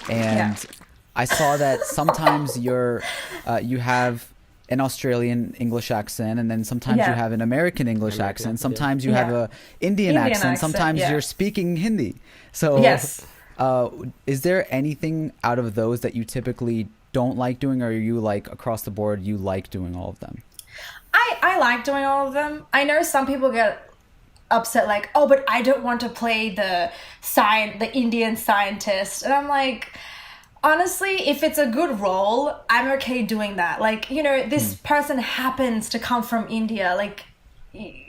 and I saw that sometimes you have an Australian English accent, and then sometimes you have an American English accent. Sometimes you have a Indian accent. Sometimes you're speaking Hindi. So is there anything out of those that you typically don't like doing, or are you like across the board you like doing all of them? I like doing all of them. I know some people get upset like, oh, but I don't want to play the Indian scientist. And I'm like, honestly, if it's a good role, I'm okay doing that. Like, you know, this person happens to come from India, like,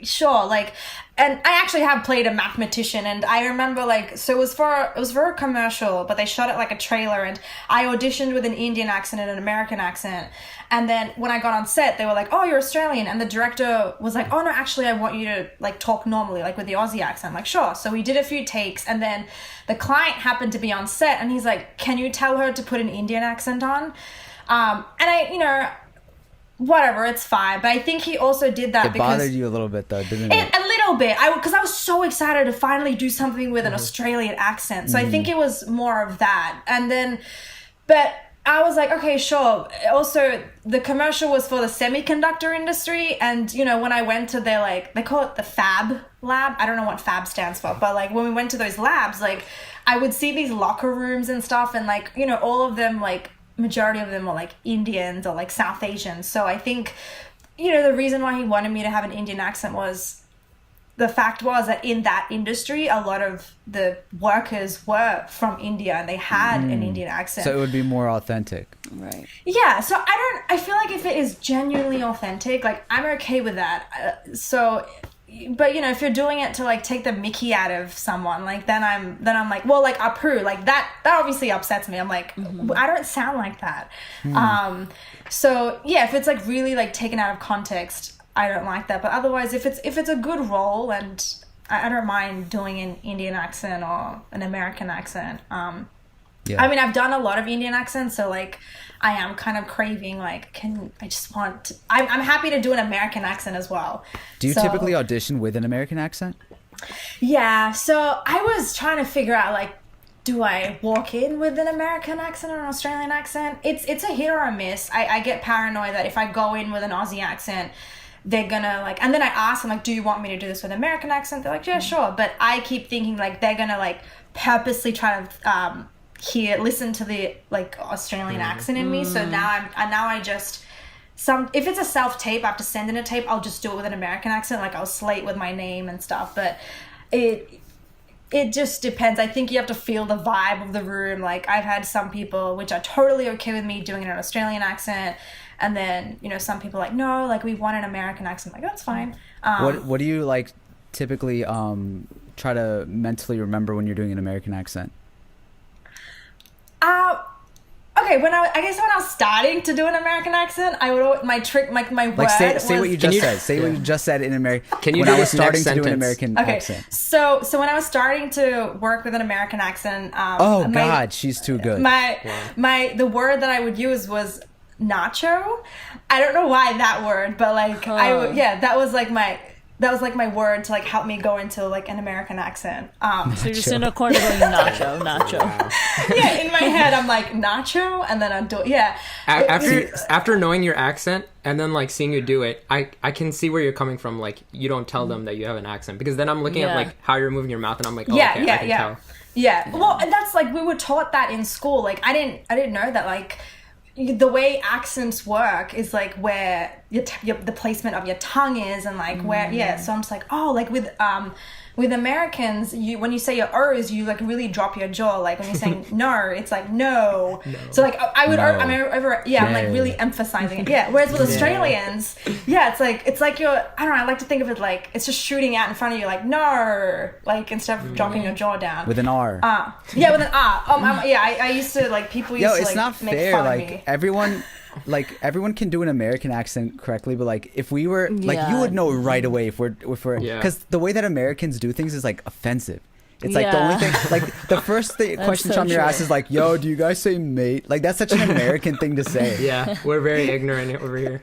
sure, like, and I actually have played a mathematician, and I remember like, so it was for a commercial, but they shot it like a trailer, and I auditioned with an Indian accent and an American accent, and then when I got on set, they were like, oh, you're Australian, and the director was like, oh no, actually I want you to like talk normally, like with the Aussie accent. I'm like, sure. So we did a few takes, and then the client happened to be on set, and he's like, can you tell her to put an Indian accent on? And I, you know, whatever, it's fine. But I think he also did that because... It bothered you a little bit, though, didn't it? A little bit. Because I was so excited to finally do something with an Australian accent. So I think it was more of that. And then... But I was like, okay, sure. Also, the commercial was for the semiconductor industry. And, you know, when I went to their, like... They call it the Fab Lab. I don't know what Fab stands for. But, like, when we went to those labs, like, I would see these locker rooms and stuff. And, like, you know, all of them, like... majority of them were like Indians or like South Asians. So I think, you know, the reason why he wanted me to have an Indian accent was the fact was that in that industry, a lot of the workers were from India and they had an Indian accent. So it would be more authentic. Right. Yeah. So I feel like if it is genuinely authentic, like I'm okay with that. But you know, if you're doing it to like take the mickey out of someone, like then I'm like, well, like Apu, like that obviously upsets me. I'm like, I don't sound like that. So yeah, if it's like really like taken out of context, I don't like that. But otherwise, if it's a good role, and I don't mind doing an Indian accent or an American accent. I mean, I've done a lot of Indian accents, so like I am kind of craving like, I'm happy to do an American accent as well. Do you typically audition with an American accent? Yeah, so I was trying to figure out like, do I walk in with an American accent or an Australian accent? It's a hit or a miss. I get paranoid that if I go in with an Aussie accent, they're gonna like, and then I ask them like, do you want me to do this with an American accent? They're like, yeah, sure. But I keep thinking like they're gonna like purposely try to listen to the like Australian accent in me. So now I just if it's a self tape, I have to send in a tape, I'll just do it with an American accent, like I'll slate with my name and stuff. But it just depends. I think you have to feel the vibe of the room. Like I've had some people which are totally okay with me doing an Australian accent, and then you know some people are like, no, like we want an American accent. I'm like, that's fine. What do you like typically try to mentally remember when you're doing an American accent? Okay, I guess when I was starting to do an American accent, I would my trick, my word like say was, what you just said. Say what you just said in American. Can you when do I was this starting next to do an sentence? American okay, accent? So when I was starting to work with an American accent, God, she's too good. The word that I would use was nacho. I don't know why that word, but like that was like my word to like help me go into like an American accent. So you're just in a corner going nacho. Yeah, in my head I'm like nacho, and then I'm doing After knowing your accent and then like seeing you do it, I can see where you're coming from. Like you don't tell them that you have an accent, because then I'm looking at like how you're moving your mouth, and I'm like, I can tell. Yeah. Well, and that's like we were taught that in school. Like I didn't know that like the way accents work is like where the placement of your tongue is, and like where so I'm just like, oh, like with Americans, when you say your O's, you like really drop your jaw. Like when you're saying no, it's like no. So like I'm like really emphasizing it. Yeah. Whereas with Australians, it's like you're, I don't know, I like to think of it like it's just shooting out in front of you, like no, like instead of dropping your jaw down. With an R. With an R. I used to like people used to like it's not make fair. fun Like of me. everyone can do an American accent correctly, but like if we were like you would know right away if we're because the way that Americans do things is like offensive. It's like the only thing, like the first question Shamir asks is like, yo, do you guys say mate? Like that's such an American thing to say. Yeah, we're very ignorant over here.